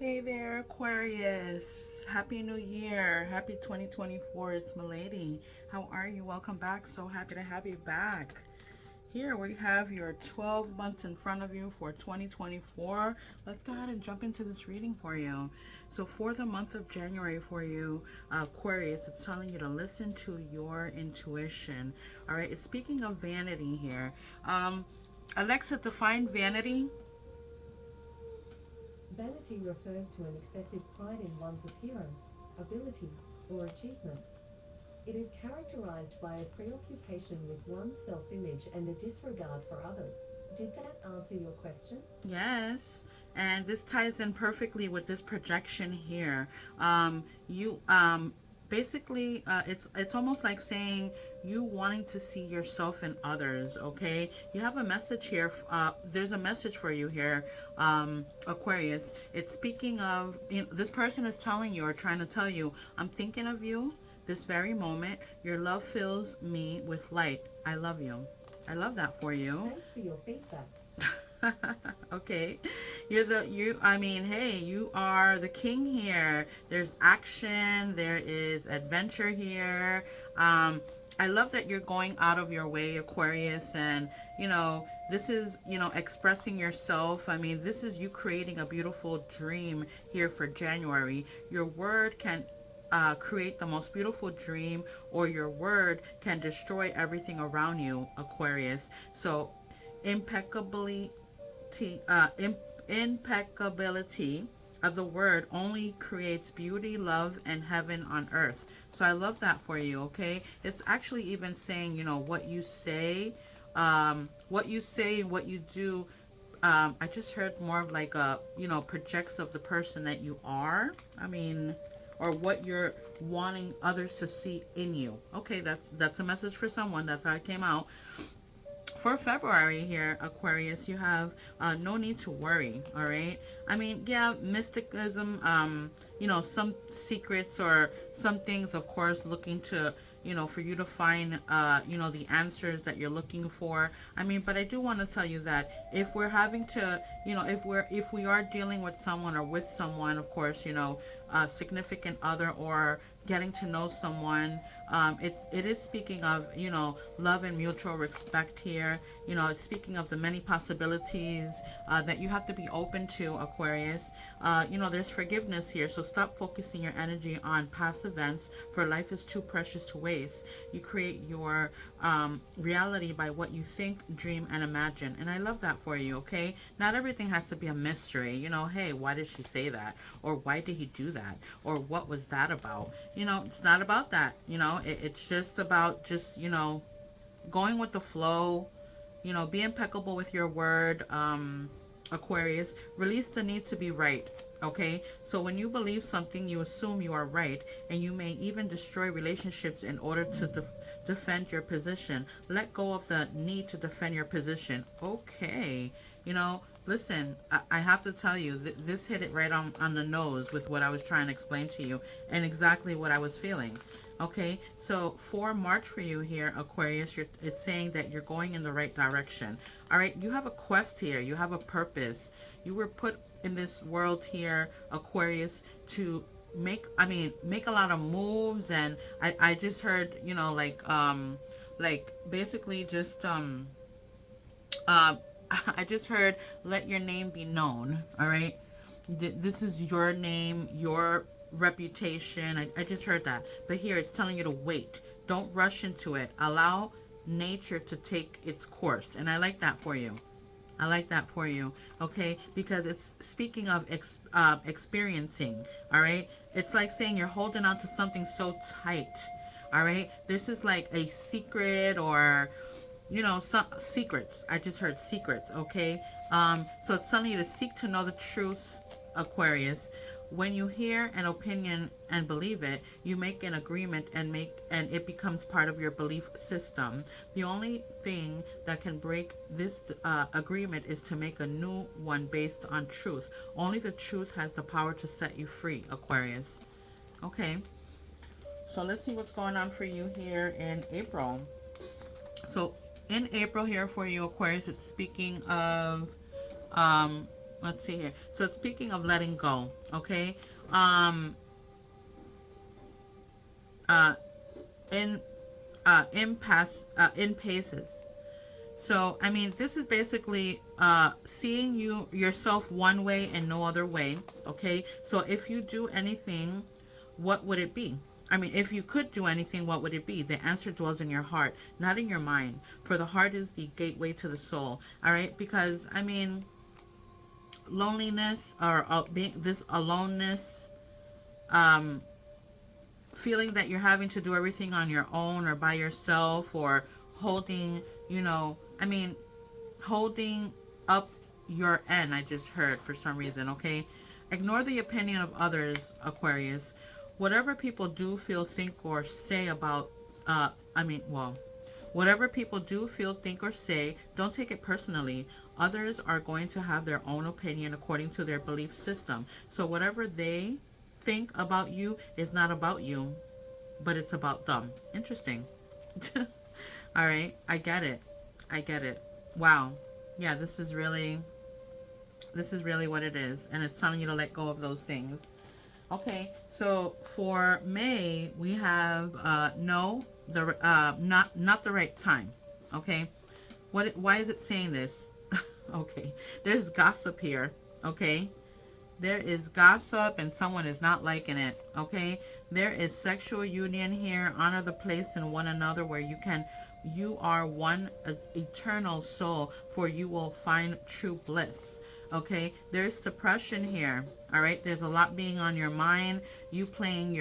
Hey there, Aquarius. Happy New Year. Happy 2024. It's Milady. How are you? Welcome back. So happy to have you back. Here we have your 12 months in front of you for 2024. Let's go ahead and jump into this reading for you. So, for the month of January for you, Aquarius, it's telling you to listen to your intuition. All right, it's speaking of vanity here. Alexa, define vanity. Vanity refers to an excessive pride in one's appearance, abilities, or achievements. It is characterized by a preoccupation with one's self-image and a disregard for others. Did that answer your question? Yes, and this ties in perfectly with this projection here. You basically it's almost like saying you wanting to see yourself in others. Okay, you have a message here. There's a message for you here, Aquarius. It's speaking of, this person is telling you or trying to tell you, I'm thinking of you this very moment. Your love fills me with light. I love you. I love that for you. Thanks for your feedback. Okay, I mean, hey, you are the king here. There's action, there is adventure here. I love that you're going out of your way, Aquarius, and this is, expressing yourself. I mean, this is you creating a beautiful dream here for January. Your word can create the most beautiful dream, or your word can destroy everything around you, Aquarius. So impeccably impeccability of the word only creates beauty, love, and heaven on earth. So I love that for you. Okay, it's actually even saying, what you say, and what you do. I just heard more of like a, projects of the person that you are. I mean, or what you're wanting others to see in you. Okay, that's a message for someone. That's how it came out. For February here, Aquarius, you have no need to worry. All right. I mean, yeah, mysticism. Some secrets or some things, of course, looking to, for you to find, the answers that you're looking for. I mean, but I do want to tell you that if we're having to, if we are dealing with someone or with someone, of course, a significant other or getting to know someone, it is speaking of, love and mutual respect here. It's speaking of the many possibilities that you have to be open to, Aquarius. There's forgiveness here, so stop focusing your energy on past events, for life is too precious to waste. You create your reality by what you think, dream, and imagine, and I love that for you. Okay, not everything has to be a mystery. Hey, why did she say that, or why did he do that, or what was that about? It's not about that. It's just about just, going with the flow. Be impeccable with your word, Aquarius. Release the need to be right. Okay, so when you believe something, you assume you are right, and you may even destroy relationships in order to defend your position. Let go of the need to defend your position. Okay, listen, I have to tell you, this hit it right on the nose with what I was trying to explain to you, and exactly what I was feeling. Okay, so for March for you here, Aquarius, it's saying that you're going in the right direction. All right, you have a quest here, you have a purpose. You were put in this world here, Aquarius, to make a lot of moves. And I just heard, like basically just uh, I just heard, let your name be known. All right, this is your name, your reputation. I just heard that, but here it's telling you to wait. Don't rush into it. Allow nature to take its course, and I like that for you. I like that for you. Okay, because it's speaking of experiencing. All right, it's like saying you're holding on to something so tight. All right, this is like a secret, or some secrets. I just heard secrets. Okay, so it's telling you to seek to know the truth, Aquarius. When you hear an opinion and believe it, you make an agreement and it becomes part of your belief system. The only thing that can break this agreement is to make a new one based on truth. Only the truth has the power to set you free, Aquarius. Okay, so let's see what's going on for you here in April. So in April here for you, Aquarius, it's speaking of Let's see here. So it's speaking of letting go, okay? Um uh in in paces. So I mean this is basically seeing you yourself one way and no other way, okay? So if you do anything, what would it be? I mean, if you could do anything, what would it be? The answer dwells in your heart, not in your mind. For the heart is the gateway to the soul. All right? Because I mean, loneliness or being this aloneness, um, feeling that you're having to do everything on your own or by yourself or holding, I mean, holding up your end, I just heard for some reason, okay? Ignore the opinion of others, Aquarius. Whatever people do, feel, think, or say about, well, whatever people do, feel, think, or say, don't take it personally. Others are going to have their own opinion according to their belief system. So whatever they think about you is not about you, but it's about them. Interesting. All right, I get it. I get it. Wow. Yeah, this is really what it is, and it's telling you to let go of those things. Okay, so for May, we have no, the not the right time. Okay, why is it saying this? Okay, there's gossip here. Okay, there is gossip and someone is not liking it. Okay, there is sexual union here. Honor the place in one another where you are one eternal soul, for you will find true bliss. Okay, there's suppression here. All right, there's a lot being on your mind. You playing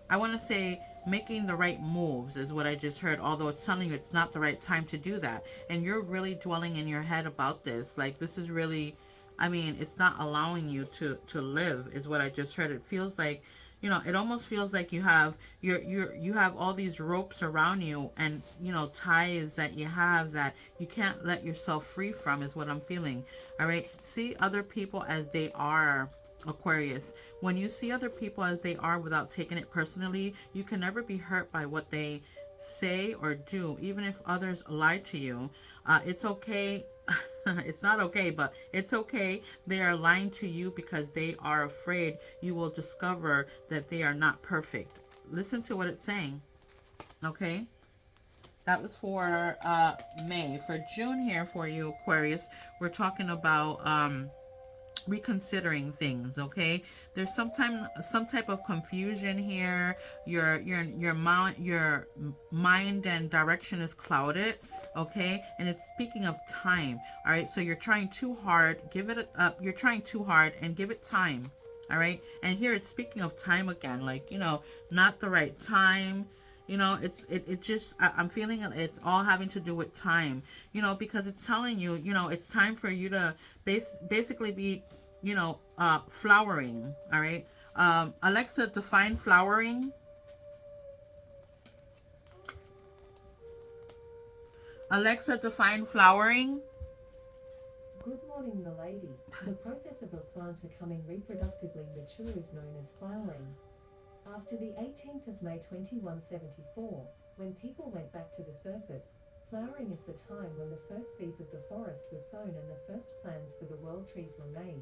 I want to say making the right moves is what I just heard, although it's telling you it's not the right time to do that, and you're really dwelling in your head about this. Like, this is really, I mean, it's not allowing you to live is what I just heard. It feels like, it almost feels like you have all these ropes around you, and ties that you have that you can't let yourself free from is what I'm feeling. All right, see other people as they are, Aquarius. When you see other people as they are without taking it personally, you can never be hurt by what they say or do, even if others lie to you. It's okay. It's not okay, but it's okay. They are lying to you because they are afraid you will discover that they are not perfect. Listen to what it's saying. Okay? That was for May. For June here for you, Aquarius, we're talking about reconsidering things. Okay, there's some type of confusion here. Your mind and direction is clouded. Okay, and it's speaking of time. All right, so you're trying too hard, give it up. You're trying too hard and give it time. All right, and here it's speaking of time again, like, not the right time. It just, I'm feeling it's all having to do with time, because it's telling you, it's time for you to basically be, flowering. All right. Alexa, define flowering. Alexa, define flowering. Good morning, Milady. The process of a plant becoming reproductively mature is known as flowering. After the 18th of May 2174, when people went back to the surface, flowering is the time when the first seeds of the forest were sown and the first plans for the world trees were made.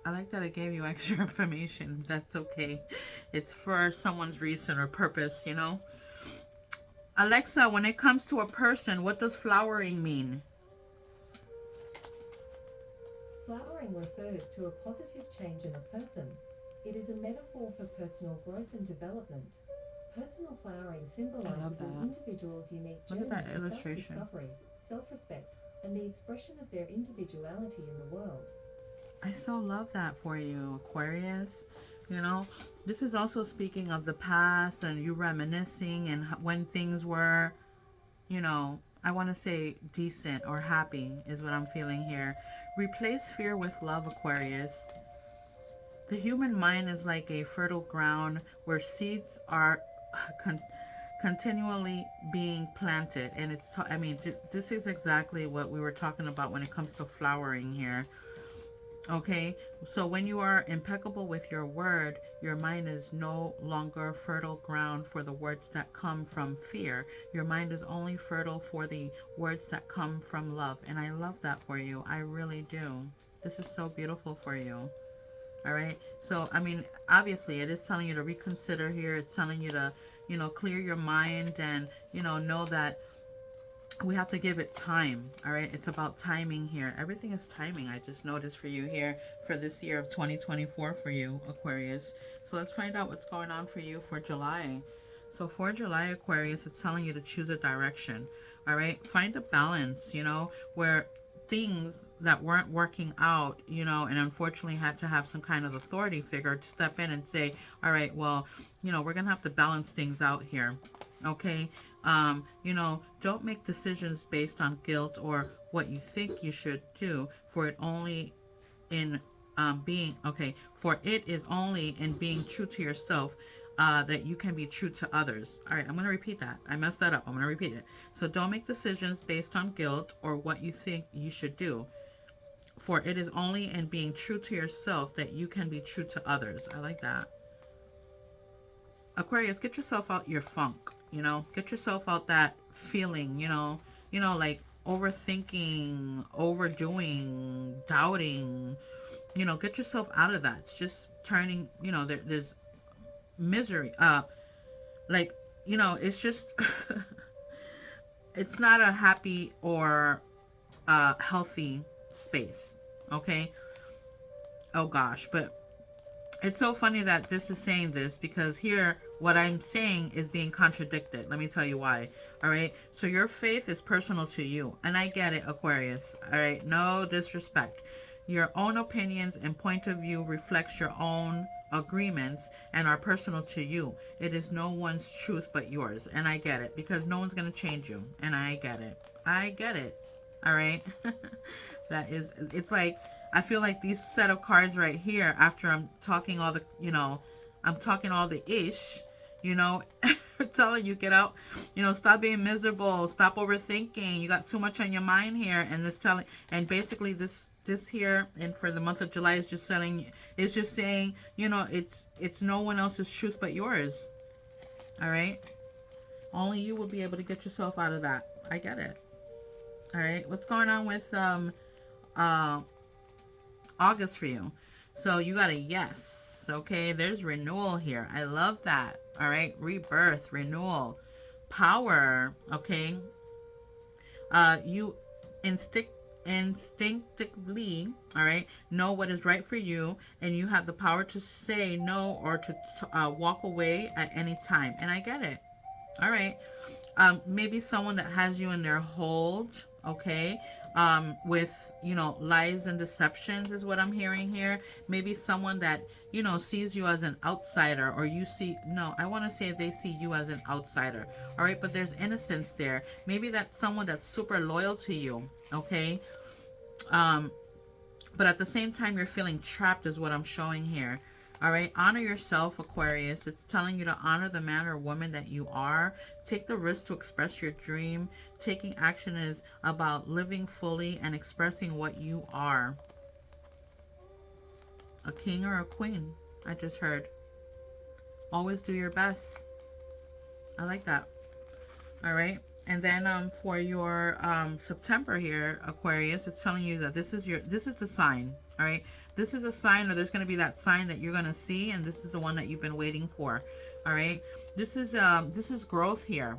I like that I gave you extra information. That's okay. It's for someone's reason or purpose. Alexa, when it comes to a person, what does flowering mean? Flowering refers to a positive change in a person. It is a metaphor for personal growth and development. Personal flowering symbolizes an individual's unique journey to self-discovery, self-respect, and the expression of their individuality in the world. I so love that for you, Aquarius. This is also speaking of the past and you reminiscing and when things were, I want to say decent or happy is what I'm feeling here. Replace fear with love, Aquarius. The human mind is like a fertile ground where seeds are continually being planted, and this is exactly what we were talking about when it comes to flowering here. Okay, so when you are impeccable with your word, your mind is no longer fertile ground for the words that come from fear. Your mind is only fertile for the words that come from love, and I love that for you. I really do. This is so beautiful for you. All right. So, I mean, obviously, it is telling you to reconsider here. It's telling you to, clear your mind and, know that we have to give it time. All right. It's about timing here. Everything is timing. I just noticed for you here for this year of 2024 for you, Aquarius. So let's find out what's going on for you for July. So for July, Aquarius, it's telling you to choose a direction. All right. Find a balance, where things that weren't working out, and unfortunately had to have some kind of authority figure to step in and say, all right, well, we're going to have to balance things out here. Okay. Don't make decisions based on guilt or what you think you should do, for it only in for it is only in being true to yourself that you can be true to others. All right, I'm going to repeat that. I messed that up. I'm going to repeat it. So don't make decisions based on guilt or what you think you should do, for it is only in being true to yourself that you can be true to others. I like that. Aquarius, get yourself out your funk, get yourself out that feeling, like overthinking, overdoing, doubting, get yourself out of that. It's just turning, there's misery. It's just, it's not a happy or healthy space. Okay. Oh gosh, but it's so funny that this is saying this, because here what I'm saying is being contradicted. Let me tell you why. All right. So your faith is personal to you. And I get it, Aquarius. All right. No disrespect. Your own opinions and point of view reflects your own agreements and are personal to you. It is no one's truth but yours. And I get it, because no one's going to change you. And I get it. I get it. All right. It's like, I feel like these set of cards right here, after I'm talking all the, I'm talking all the ish, telling you, get out, stop being miserable, stop overthinking. You got too much on your mind here. And and basically this here, and for the month of July, is just telling, it's just saying, it's no one else's truth but yours. All right. Only you will be able to get yourself out of that. I get it. All right. What's going on with, August for you? So you got a yes. Okay, there's renewal here. I love that. All right, rebirth, renewal, power. Okay, you instinctively, all right, know what is right for you, and you have the power to say no or to walk away at any time. And I get it. All right. Maybe someone that has you in their hold, okay, with, lies and deceptions is what I'm hearing here. Maybe someone that, sees you as an outsider, or I want to say they see you as an outsider. All right. But there's innocence there. Maybe that's someone that's super loyal to you. Okay. But at the same time, you're feeling trapped is what I'm showing here. All right. Honor yourself, Aquarius. It's telling you to honor the man or woman that you are. Take the risk to express your dream. Taking action is about living fully and expressing what you are. A king or a queen, I just heard. Always do your best. I like that. All right. And then for your September here, Aquarius, it's telling you that this is the sign. All right. This is a sign, or there's going to be that sign that you're going to see, and this is the one that you've been waiting for. All right. This is growth here.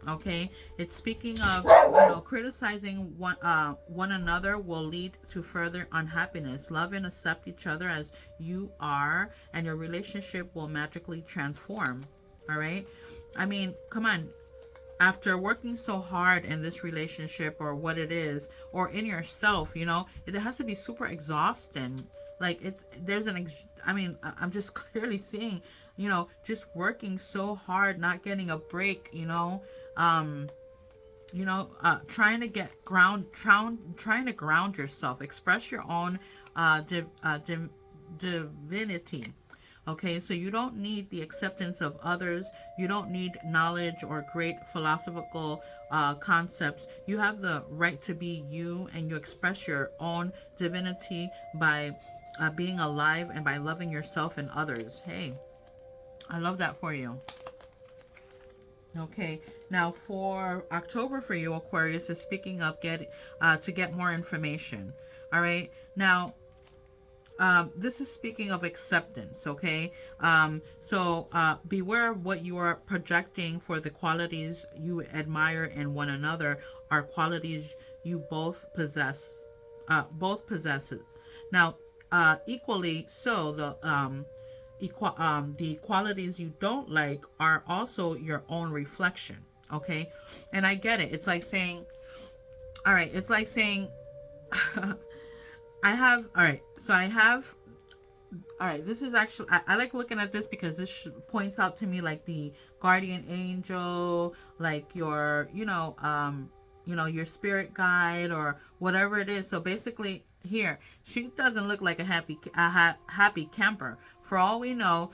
Okay. It's speaking of, criticizing one another will lead to further unhappiness. Love and accept each other as you are, and your relationship will magically transform. All right. I mean, come on. After working so hard in this relationship, or what it is, or in yourself, it has to be super exhausting. Like I'm just clearly seeing, just working so hard, not getting a break, trying to ground yourself, express your own divinity. Okay, so you don't need the acceptance of others. You don't need knowledge or great philosophical concepts. You have the right to be you, and you express your own divinity by being alive and by loving yourself and others. Hey, I love that for you. Okay, now for October for you, Aquarius, is speaking of to get more information. All right, now this is speaking of acceptance, okay? So beware of what you are projecting, for the qualities you admire in one another are qualities you both possess it. Now, equally so, the qualities you don't like are also your own reflection, okay? And I get it. It's like saying, all right, it's like saying, all right, so I have, all right, this is actually, I like looking at this because this points out to me like the guardian angel, like your, your spirit guide or whatever it is. So basically, here she doesn't look like a happy camper. For all we know,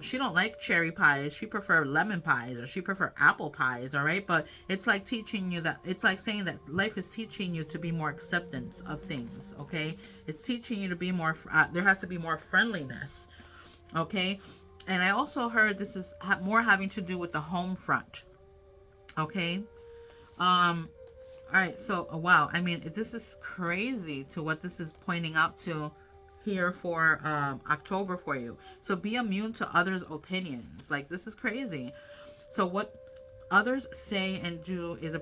she don't like cherry pies. She prefer lemon pies, or she prefer apple pies. All right, but it's like teaching you that, it's like saying that life is teaching you to be more acceptance of things. Okay, it's teaching you to be more. There has to be more friendliness. Okay, and I also heard this is more having to do with the home front. Okay, all right, so wow, I mean, this is crazy to what this is pointing out to here for October for you. So be immune to others' opinions. Like, this is crazy. So what others say and do is a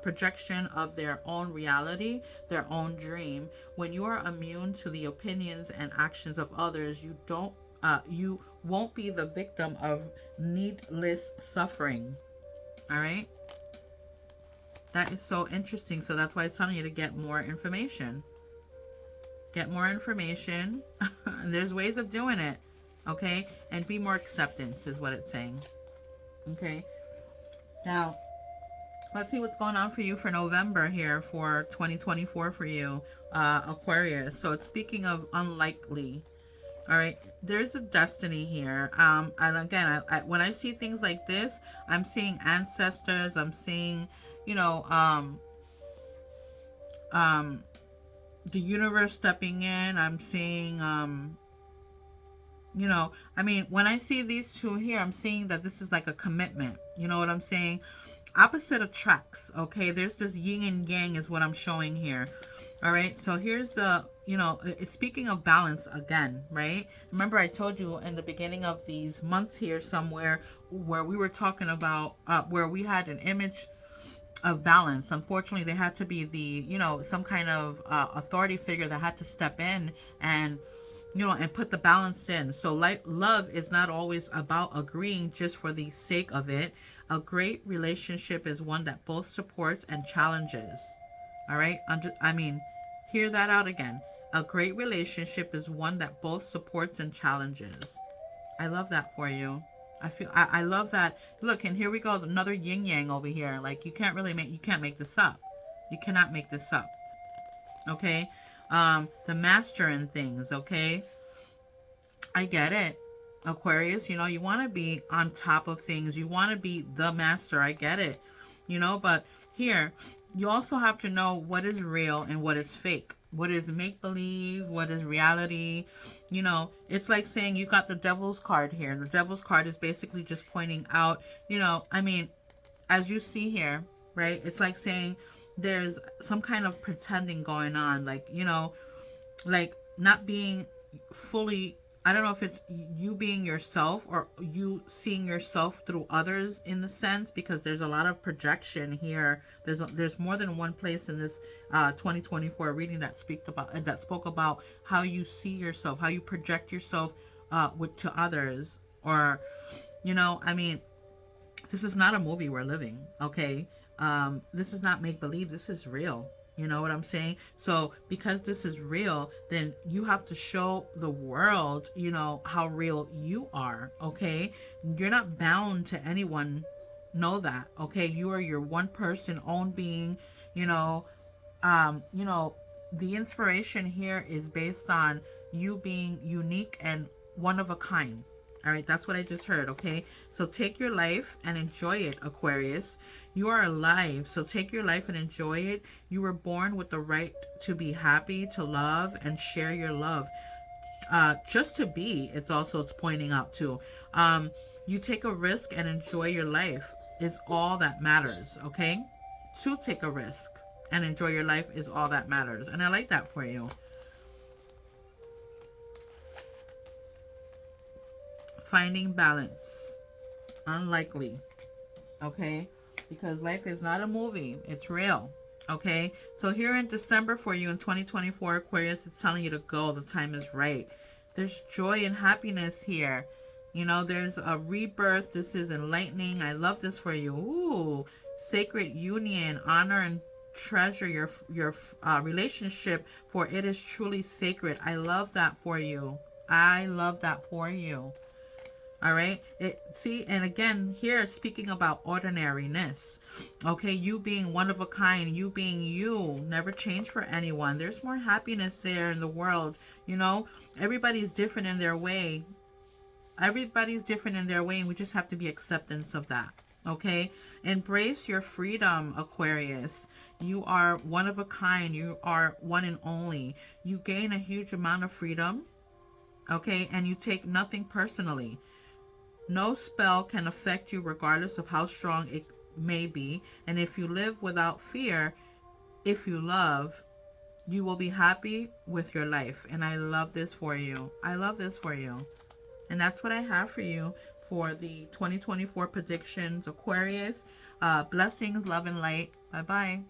projection of their own reality, their own dream. When you are immune to the opinions and actions of others, you won't be the victim of needless suffering. All right. That is so interesting. So that's why it's telling you to get more information. Get more information. There's ways of doing it. Okay? And be more acceptance is what it's saying. Okay? Now, let's see what's going on for you for November here for 2024 for you, Aquarius. So it's speaking of unlikely. All right, there's a destiny here. And again, when I see things like this, I'm seeing ancestors. I'm seeing, the universe stepping in. I'm seeing, I mean, when I see these two here, I'm seeing that this is like a commitment. You know what I'm saying? Opposite attracts. Okay, there's this yin and yang is what I'm showing here. All right, so here's the, it's speaking of balance again, right? Remember I told you in the beginning of these months here somewhere where we were talking about where we had an image of balance. Unfortunately, there had to be the, some kind of authority figure that had to step in and and put the balance in. So love is not always about agreeing just for the sake of it. A great relationship is one that both supports and challenges. All right. Hear that out again. A great relationship is one that both supports and challenges. I love that for you. I love that. Look, and here we go. Another yin yang over here. Like, you can't make this up. You cannot make this up. Okay. The master in things. Okay. I get it. Aquarius, you want to be on top of things. You want to be the master. I get it. But here, you also have to know what is real and what is fake. What is make-believe, what is reality. It's like saying you got the devil's card here. The devil's card is basically just pointing out, as you see here, right? It's like saying there's some kind of pretending going on. Like, like not being fully, I don't know if it's you being yourself or you seeing yourself through others in the sense, because there's a lot of projection here. There's more than one place in this 2024 reading that spoke about how you see yourself, how you project yourself to others, or this is not a movie we're living. Okay, this is not make believe. This is real. You know what I'm saying? So because this is real, then you have to show the world, how real you are. Okay. You're not bound to anyone. Know that. Okay. You are your one person own being, the inspiration here is based on you being unique and one of a kind. All right, that's what I just heard, okay? So take your life and enjoy it, Aquarius. You are alive, so take your life and enjoy it. You were born with the right to be happy, to love, and share your love. Just to be, it's pointing out too. You take a risk and enjoy your life is all that matters, okay? To take a risk and enjoy your life is all that matters. And I like that for you. Finding balance. Unlikely. Okay? Because life is not a movie, it's real. Okay? So here in December for you in 2024, Aquarius, it's telling you to go. The time is right. There's joy and happiness here. You know, there's a rebirth. This is enlightening. I love this for you. Ooh, sacred union, honor and treasure your relationship, for it is truly sacred. I love that for you. I love that for you. All right. See, and again, here speaking about ordinariness. Okay, you being one of a kind, you being you, never change for anyone. There's more happiness there in the world. You know, everybody's different in their way. Everybody's different in their way, and we just have to be acceptance of that. Okay, embrace your freedom, Aquarius. You are one of a kind. You are one and only. You gain a huge amount of freedom. Okay, and you take nothing personally. No spell can affect you regardless of how strong it may be. And if you live without fear, if you love, you will be happy with your life. And I love this for you. I love this for you. And that's what I have for you for the 2024 predictions, Aquarius. Blessings, love, and light. Bye-bye.